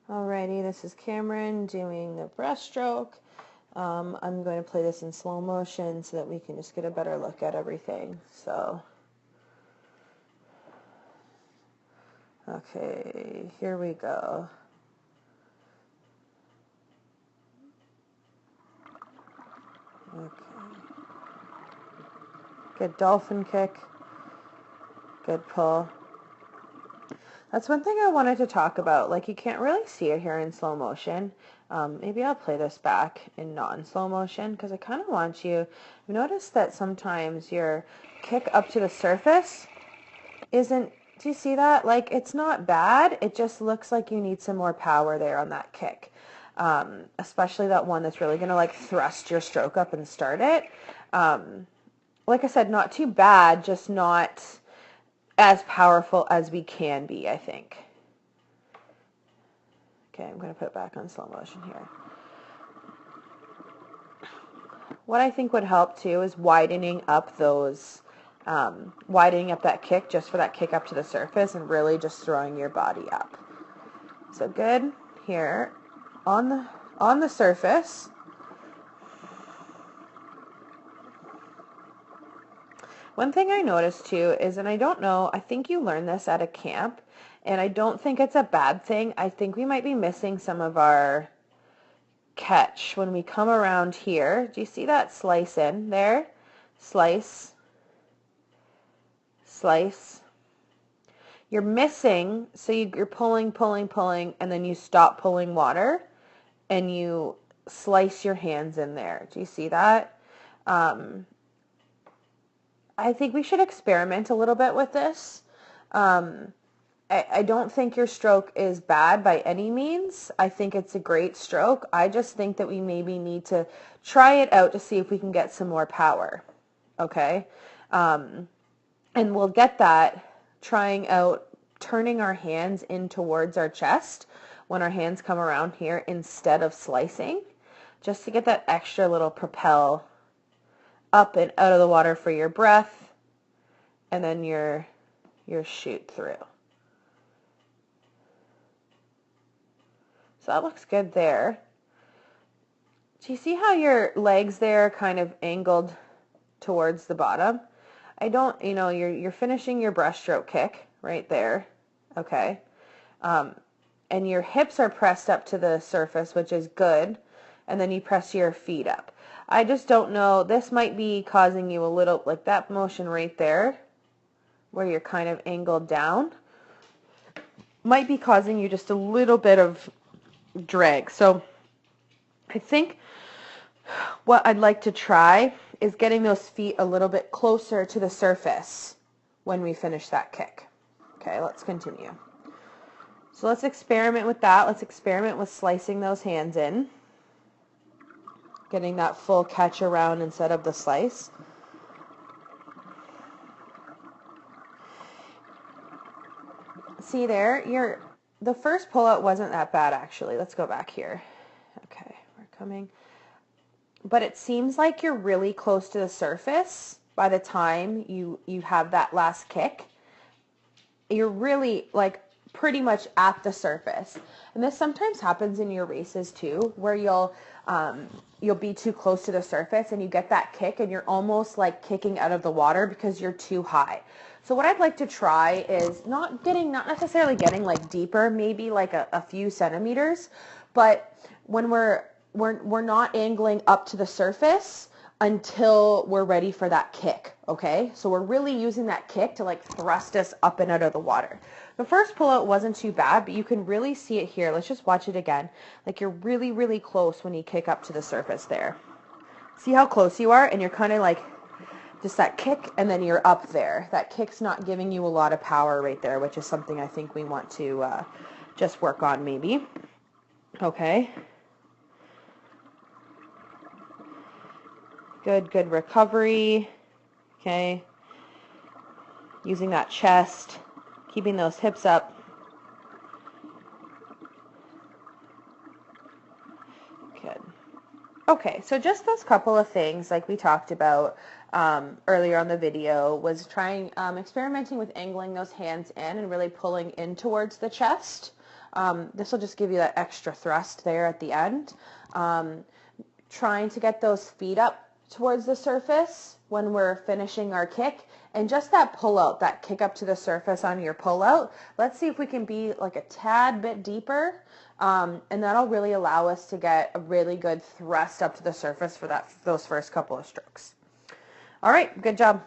Alrighty, this is Cameron doing the breaststroke. I'm going to play this in slow motion so that we can just get a better look at everything. So, okay, here we go. Okay. Good dolphin kick. Good pull. That's one thing I wanted to talk about. Like, you can't really see it here in slow motion. Maybe I'll play this back in non-slow motion because I kind of want you. I've noticed that sometimes your kick up to the surface isn't, do you see that? Like, it's not bad. It just looks like you need some more power there on that kick. Especially that one that's really going to like thrust your stroke up and start it. Like I said, not too bad, just not as powerful as we can be, I think. Okay, I'm going to put it back on slow motion here. What I think would help too is widening up those, widening up that kick just for that kick up to the surface and really just throwing your body up. So good here on the surface. One thing I noticed too is, and I don't know, I think you learned this at a camp, and I don't think it's a bad thing. I think we might be missing some of our catch when we come around here. Do you see that slice in there? Slice, slice. You're missing, so you're pulling, and then you stop pulling water, and you slice your hands in there. Do you see that? I think we should experiment a little bit with this. I don't think your stroke is bad by any means. I think it's a great stroke. I just think that we maybe need to try it out to see if we can get some more power. Okay? And we'll get that trying out turning our hands in towards our chest when our hands come around here instead of slicing, just to get that extra little propel up and out of the water for your breath, and then your shoot through. So that looks good there. Do you see how your legs there are kind of angled towards the bottom? I don't, you're finishing your breaststroke kick right there, okay? And your hips are pressed up to the surface, which is good, and then you press your feet up. I just don't know, this might be causing you a little, like that motion right there, where you're kind of angled down, might be causing you just a little bit of drag. So I think what I'd like to try is getting those feet a little bit closer to the surface when we finish that kick. Okay, let's continue. So let's experiment with that. Let's experiment with slicing those hands in. Getting that full catch around instead of the slice. See there, the first pull-out wasn't that bad actually. Let's go back here. Okay, we're coming. But it seems like you're really close to the surface by the time you have that last kick. You're really like pretty much at the surface. And this sometimes happens in your races too, where you'll be too close to the surface and you get that kick and you're almost like kicking out of the water because you're too high. So what I'd like to try is not necessarily getting like deeper, maybe like a few centimeters, but when we're not angling up to the surface until we're ready for that kick, okay? So we're really using that kick to like thrust us up and out of the water. The first pullout wasn't too bad, but you can really see it here. Let's just watch it again. Like you're really, really close when you kick up to the surface there. See how close you are? And you're kind of like just that kick and then you're up there. That kick's not giving you a lot of power right there, which is something I think we want to just work on maybe. Okay. Good recovery. Okay. Using that chest, keeping those hips up. Good. Okay, so just those couple of things like we talked about earlier on the video was experimenting with angling those hands in and really pulling in towards the chest. This will just give you that extra thrust there at the end. Trying to get those feet up towards the surface when we're finishing our kick, and just that pull out, that kick up to the surface on your pull out. Let's see if we can be like a tad bit deeper, and that'll really allow us to get a really good thrust up to the surface for those first couple of strokes. All right, good job.